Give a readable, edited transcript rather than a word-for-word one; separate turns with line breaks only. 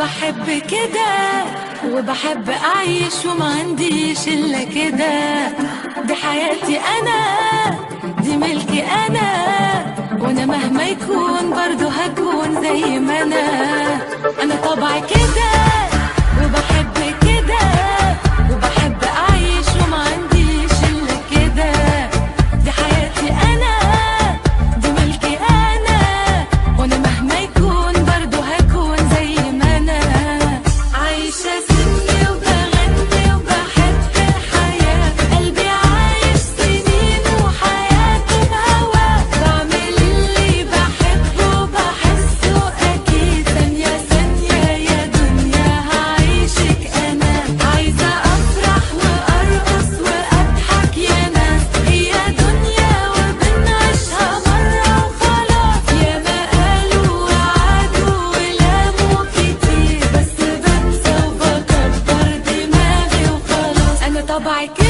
بحب كده وبحب أعيش وما عنديش إلا كده. دي حياتي أنا، دي ملكي أنا، وأنا مهما يكون برضو هكون زي ما أنا طبعي كده وبحب كده وبحب أعيش وما عنديش إلا كده. دي حياتي أنا، دي ملكي أنا، وأنا مهما يكون برضو هكون زي ما أنا عايشة سني وبغني وبحب الحياة. قلبي عايش سنين وحياته بهواه، بعمل اللي بحبه وبحسه أكيد. ثانية ثانية يا دنيا هعيشك أنا، عايزة أفرح وأرقص وأضحك يا ناس. هي دنيا وبنعيشها مرة وخلاص، ياما قالوا وعدوا ولاموا كتير، بس بنسى وبكبر دماغي وخلاص. أنا طبعي كده